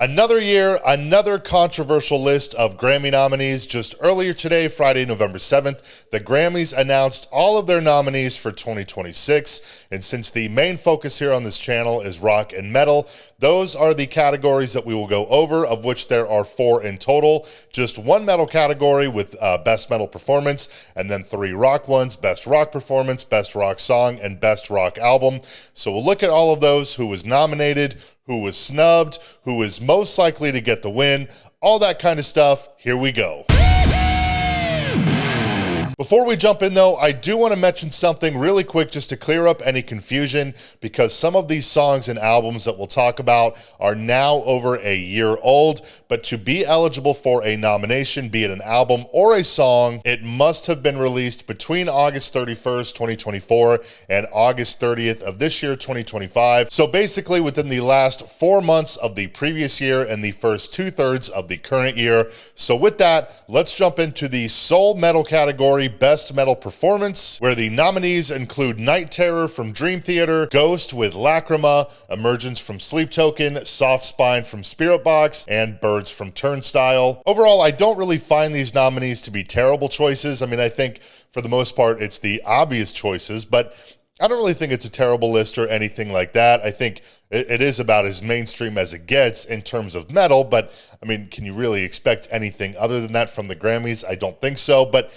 Another year, another controversial list of Grammy nominees. Just earlier today, Friday, November 7th, the Grammys announced all of their nominees for 2026. And since the main focus here on this channel is rock and metal, those are the categories that we will go over, of which there are 4 in total. Just one metal category with Best Metal Performance, and then 3 rock ones, Best Rock Performance, Best Rock Song, and Best Rock Album. So we'll look at all of those, who was nominated, who was snubbed, who is most likely to get the win, all that kind of stuff. Here we go. Before we jump in though, I do want to mention something really quick just to clear up any confusion, because some of these songs and albums that we'll talk about are now over a year old, but to be eligible for a nomination, be it an album or a song, it must have been released between August 31st, 2024 and August 30th of this year, 2025. So basically within the last 4 months of the previous year and the first 2/3 of the current year. So with that, let's jump into the soul metal category, Best Metal Performance, where the nominees include Night Terror from Dream Theater, Ghost with Lachryma, Emergence from Sleep Token, Soft Spine from Spiritbox, and Birds from Turnstile. Overall, I don't really find these nominees to be terrible choices. I mean, I think for the most part, it's the obvious choices, but I don't really think it's a terrible list or anything like that. I think it is about as mainstream as it gets in terms of metal, but I mean, can you really expect anything other than that from the Grammys? I don't think so, but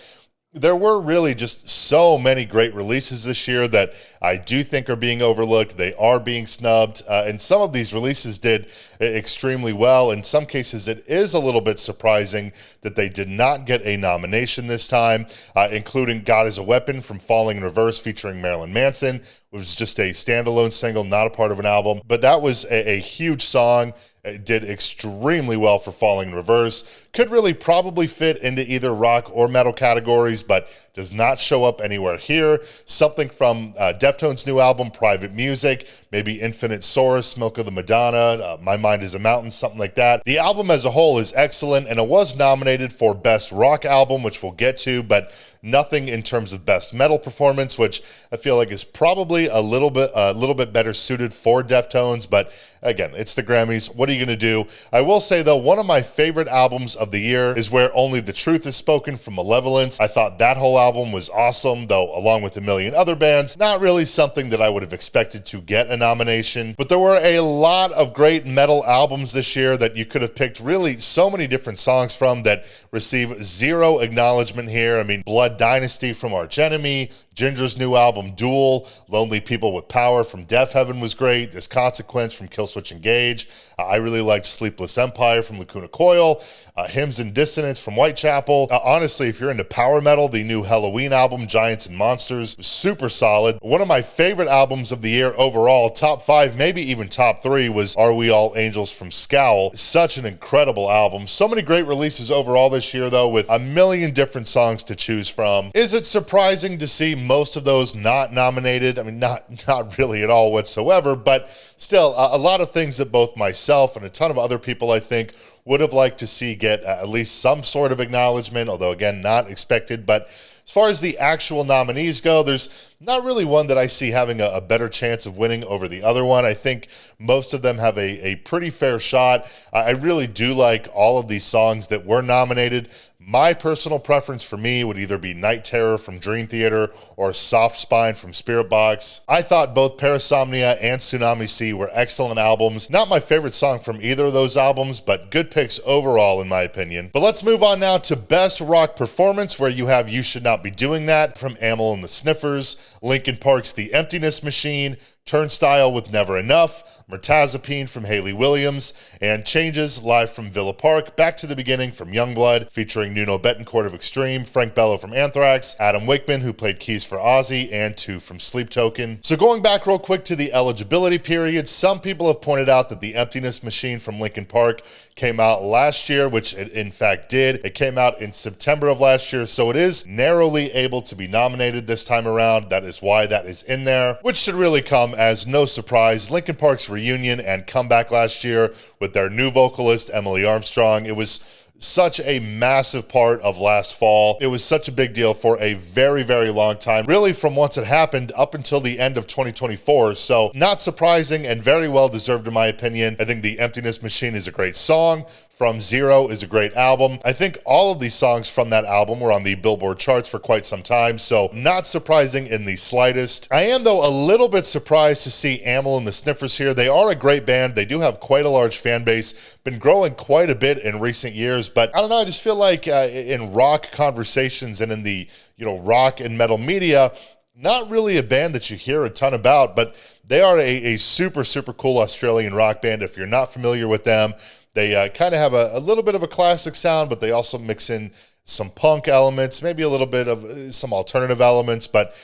there were really just so many great releases this year that I do think are being overlooked. They are being snubbed, and some of these releases did extremely well. In some cases, it is a little bit surprising that they did not get a nomination this time, including God is a Weapon from Falling in Reverse featuring Marilyn Manson. It was just a standalone single, not a part of an album, but that was a huge song. It did extremely well for Falling in Reverse. Could really probably fit into either rock or metal categories, but does not show up anywhere here. Something from Deftones' new album, Private Music, maybe Infinite Source, Milk of the Madonna, My Mind is a Mountain, something like that. The album as a whole is excellent, and it was nominated for Best Rock Album, which we'll get to, but nothing in terms of Best Metal Performance, which I feel like is probably a little bit better suited for Deftones. But again, it's the Grammys. What are you going to do? I will say, though, one of my favorite albums of the year is Where Only the Truth Is Spoken from Malevolence. I thought that whole album was awesome, though along with a million other bands, not really something that I would have expected to get a nomination. But there were a lot of great metal albums this year that you could have picked really so many different songs from that receive zero acknowledgement here. I mean, Blood Dynasty from Arch Enemy, Ginger's new album Duel, Lonely People with Power from Deaf Heaven was great, This Consequence from Killswitch Engage. I really liked Sleepless Empire from Lacuna Coil, Hymns and Dissonance from Whitechapel. Honestly, if you're into power metal, the new Halloween album, Giants and Monsters, was super solid. One of my favorite albums of the year overall, top 5, maybe even top 3, was Are We All Angels from Scowl. Such an incredible album. So many great releases overall this year, though, with a million different songs to choose from. Is it surprising to see most of those not nominated? I mean, not really at all whatsoever, but still, a lot of things that both myself and a ton of other people, I think, would have liked to see get at least some sort of acknowledgement, although again, not expected. But as far as the actual nominees go, there's not really one that I see having a better chance of winning over the other one. I think most of them have a pretty fair shot. I really do like all of these songs that were nominated. My personal preference for me would either be Night Terror from Dream Theater or Soft Spine from Spiritbox. I thought both Parasomnia and Tsunami Sea were excellent albums. Not my favorite song from either of those albums, but good picks overall in my opinion. But let's move on now to Best Rock Performance, where you have You Should Not Be Doing That from Amyl and the Sniffers, Linkin Park's The Emptiness Machine, Turnstile with Never Enough, Mirtazapine from Hayley Williams, and Changes live from Villa Park, Back to the Beginning from Yungblud, featuring Nuno Bettencourt of Extreme, Frank Bello from Anthrax, Adam Wakeman, who played keys for Ozzy, and 2 from Sleep Token. So going back real quick to the eligibility period, some people have pointed out that The Emptiness Machine from Linkin Park came out last year, which it in fact did. It came out in September of last year, so it is narrowly able to be nominated this time around. That is why that is in there, which should really come as no surprise. Linkin Park's reunion and comeback last year with their new vocalist, Emily Armstrong. It was such a massive part of last fall. It was such a big deal for a very, very long time, really from once it happened up until the end of 2024. So not surprising and very well deserved in my opinion. I think the Emptiness Machine is a great song. From Zero is a great album. I think all of these songs from that album were on the Billboard charts for quite some time, so not surprising in the slightest. I am, though, a little bit surprised to see Amyl and the Sniffers here. They are a great band. They do have quite a large fan base, been growing quite a bit in recent years, but I don't know, I just feel like in rock conversations and in the, rock and metal media, not really a band that you hear a ton about, but they are a super, super cool Australian rock band. If you're not familiar with them, they kind of have a little bit of a classic sound, but they also mix in some punk elements, maybe a little bit of some alternative elements. But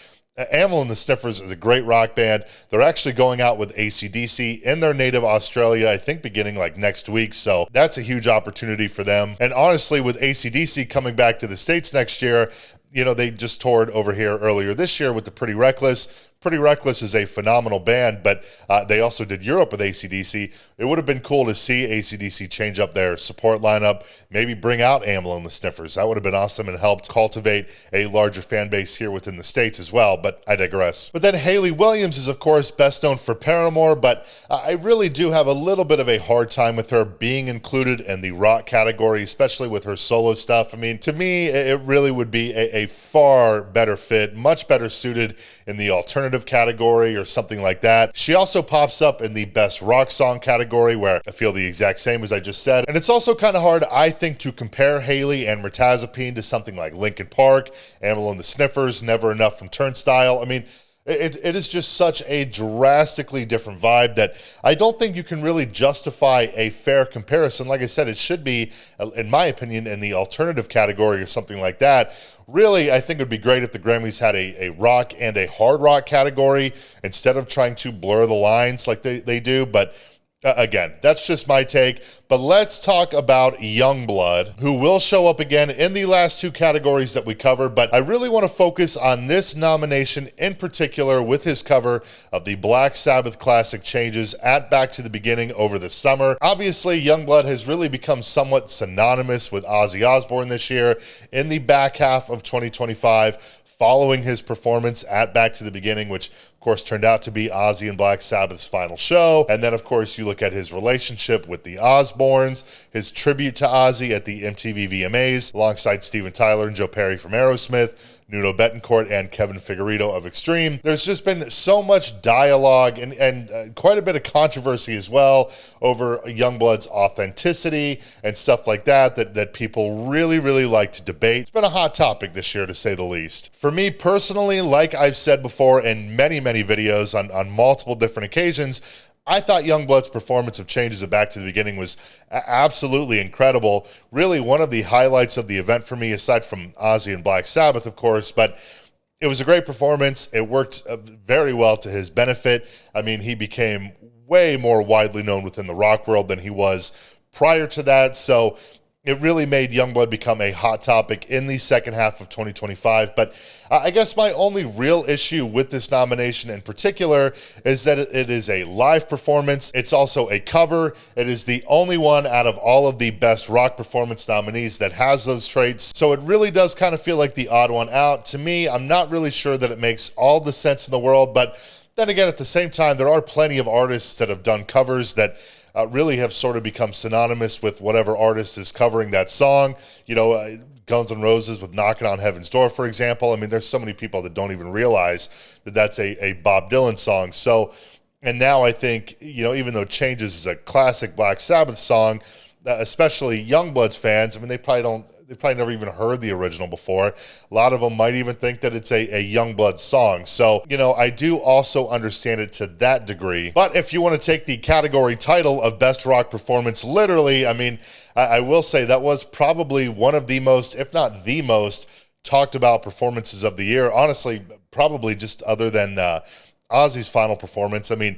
Amyl and the Sniffers is a great rock band. They're actually going out with AC/DC in their native Australia, I think beginning like next week. So that's a huge opportunity for them. And honestly, with AC/DC coming back to the States next year, they just toured over here earlier this year with the Pretty Reckless. Pretty Reckless is a phenomenal band, but they also did Europe with AC/DC. It would have been cool to see AC/DC change up their support lineup, maybe bring out Amyl and the Sniffers. That would have been awesome and helped cultivate a larger fan base here within the States as well, but I digress. But then Hayley Williams is, of course, best known for Paramore, but I really do have a little bit of a hard time with her being included in the rock category, especially with her solo stuff. I mean, to me, it really would be a far better fit, much better suited in the alternative category or something like that. She also pops up in the best rock song category, where I feel the exact same as I just said. And it's also kind of hard, I think, to compare Hayley and Mirtazapine to something like Linkin Park, Amyl and the Sniffers, Never Enough from Turnstile. I mean, it is just such a drastically different vibe that I don't think you can really justify a fair comparison. Like I said, it should be, in my opinion, in the alternative category or something like that. Really, I think it would be great if the Grammys had a rock and a hard rock category instead of trying to blur the lines like they do. But again, that's just my take. But let's talk about Yungblud, who will show up again in the last two categories that we covered. But I really want to focus on this nomination in particular with his cover of the Black Sabbath classic Changes at Back to the Beginning over the summer. Obviously, Yungblud has really become somewhat synonymous with Ozzy Osbourne this year in the back half of 2025. Following his performance at Back to the Beginning, which of course turned out to be Ozzy and Black Sabbath's final show. And then of course you look at his relationship with the Osbournes, his tribute to Ozzy at the MTV VMAs alongside Steven Tyler and Joe Perry from Aerosmith, Nuno Bettencourt and Kevin Figueredo of Extreme. There's just been so much dialogue and quite a bit of controversy as well over Youngblood's authenticity and stuff like that people really, really like to debate. It's been a hot topic this year, to say the least. For me personally, like I've said before in many, many videos on multiple different occasions, I thought Yungblud's performance of Changes at Back to the Beginning was absolutely incredible. Really one of the highlights of the event for me, aside from Ozzy and Black Sabbath, of course, but it was a great performance. It worked very well to his benefit. I mean, he became way more widely known within the rock world than he was prior to that, so it really made Yungblud become a hot topic in the second half of 2025. But I guess my only real issue with this nomination in particular is that it is a live performance. It's also a cover. It is the only one out of all of the best rock performance nominees that has those traits. So it really does kind of feel like the odd one out. To me, I'm not really sure that it makes all the sense in the world. But then again, at the same time, there are plenty of artists that have done covers that really have sort of become synonymous with whatever artist is covering that song. Guns N' Roses with Knocking on Heaven's Door, for example. I mean, there's so many people that don't even realize that that's a Bob Dylan song. So, and now I think, even though Changes is a classic Black Sabbath song, especially Youngblood's fans, I mean, they've probably never even heard the original before. A lot of them might even think that it's a Yungblud song. So, I do also understand it to that degree. But if you want to take the category title of Best Rock Performance literally, I mean, I will say that was probably one of the most, if not the most, talked about performances of the year. Honestly, probably just other than Ozzy's final performance. I mean,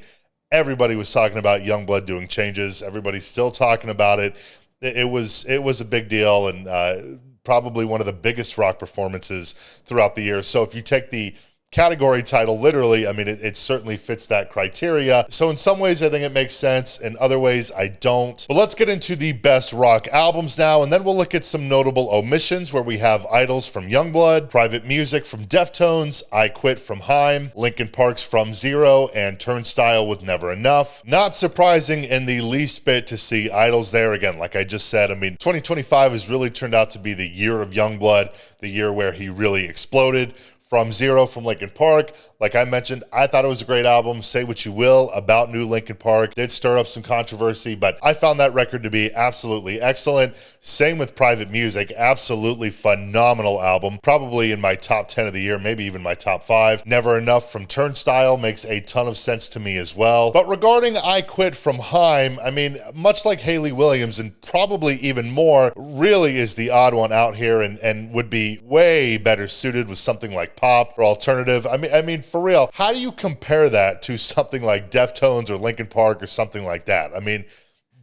everybody was talking about Yungblud doing Changes. Everybody's still talking about it. It was a big deal and probably one of the biggest rock performances throughout the year. So if you take the category title, literally. I mean, it certainly fits that criteria. So in some ways, I think it makes sense. In other ways, I don't. But let's get into the best rock albums now, and then we'll look at some notable omissions where we have Idols from Yungblud, Private Music from Deftones, I Quit from Haim, Linkin Park's From Zero, and Turnstile with Never Enough. Not surprising in the least bit to see Idols there. Again, like I just said, I mean, 2025 has really turned out to be the year of Yungblud, the year where he really exploded. From Zero from Linkin Park, like I mentioned, I thought it was a great album. Say what you will about new Linkin Park. Did stir up some controversy, but I found that record to be absolutely excellent. Same with Private Music, absolutely phenomenal album. Probably in my top 10 of the year, maybe even my top 5. Never Enough from Turnstile makes a ton of sense to me as well. But regarding I Quit from Haim, I mean, much like Hayley Williams, and probably even more, really is the odd one out here and would be way better suited with something like pop or alternative. I mean, for real, how do you compare that to something like Deftones or Linkin Park or something like that? I mean,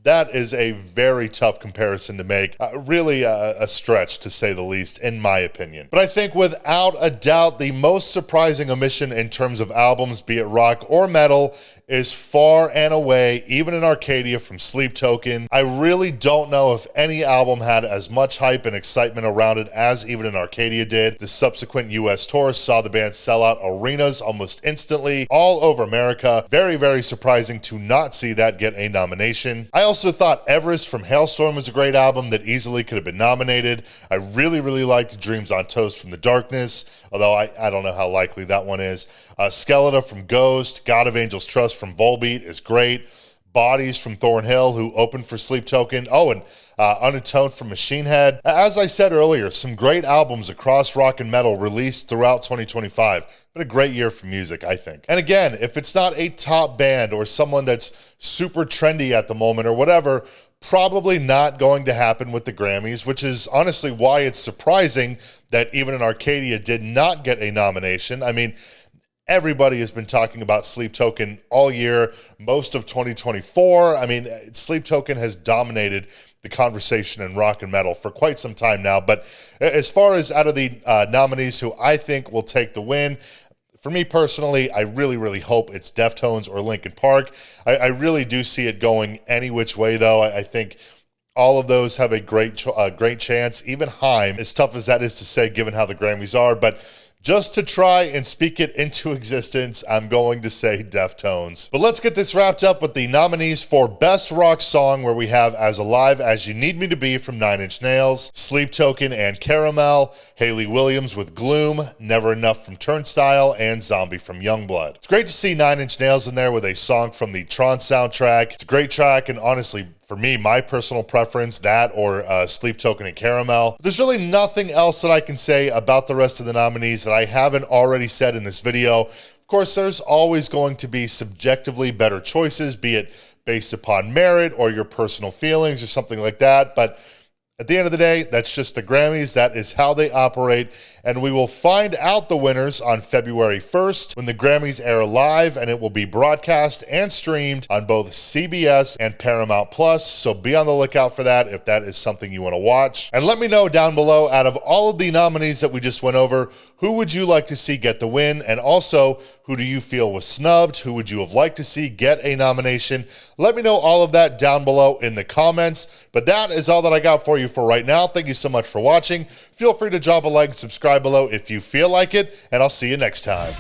that is a very tough comparison to make. Really a stretch, to say the least, in my opinion. But I think without a doubt, the most surprising omission in terms of albums, be it rock or metal, is far and away, even in Arcadia, from Sleep Token. I really don't know if any album had as much hype and excitement around it as even in Arcadia did. The subsequent US tour saw the band sell out arenas almost instantly all over America. Very, very surprising to not see that get a nomination. I also thought Everest from Hailstorm was a great album that easily could have been nominated. I really, really liked Dreams on Toast from The Darkness, although I don't know how likely that one is. Skeleton from Ghost, God of Angels Trust from Volbeat is great. Bodies from Thornhill, who opened for Sleep Token. Oh, and Unatoned from Machine Head. As I said earlier, some great albums across rock and metal released throughout 2025. But a great year for music, I think. And again, if it's not a top band or someone that's super trendy at the moment or whatever, probably not going to happen with the Grammys, which is honestly why it's surprising that even in Arcadia did not get a nomination. I mean, everybody has been talking about Sleep Token all year, most of 2024. I mean, Sleep Token has dominated the conversation in rock and metal for quite some time now. But as far as out of the nominees who I think will take the win, for me personally, I really, really hope it's Deftones or Linkin Park. I really do see it going any which way, though. I think all of those have a great chance. Even Haim, as tough as that is to say, given how the Grammys are, but just to try and speak it into existence, I'm going to say Deftones. But let's get this wrapped up with the nominees for Best Rock Song, where we have As Alive As You Need Me to Be from 9 Inch Nails, Sleep Token and Caramel, Hayley Williams with Gloom, Never Enough from Turnstile, and Zombie from Yungblud. It's great to see 9 Inch Nails in there with a song from the Tron soundtrack. It's a great track, and honestly, for me, my personal preference, that or Sleep Token and Caramel. There's really nothing else that I can say about the rest of the nominees that I haven't already said in this video. Of course, there's always going to be subjectively better choices, be it based upon merit or your personal feelings or something like that, but at the end of the day, that's just the Grammys. That is how they operate. And we will find out the winners on February 1st when the Grammys air live, and it will be broadcast and streamed on both CBS and Paramount Plus. So be on the lookout for that if that is something you want to watch. And let me know down below, out of all of the nominees that we just went over, who would you like to see get the win? And also, who do you feel was snubbed? Who would you have liked to see get a nomination? Let me know all of that down below in the comments. But that is all that I got for you for right now. Thank you so much for watching. Feel free to drop a like and subscribe below if you feel like it, and I'll see you next time.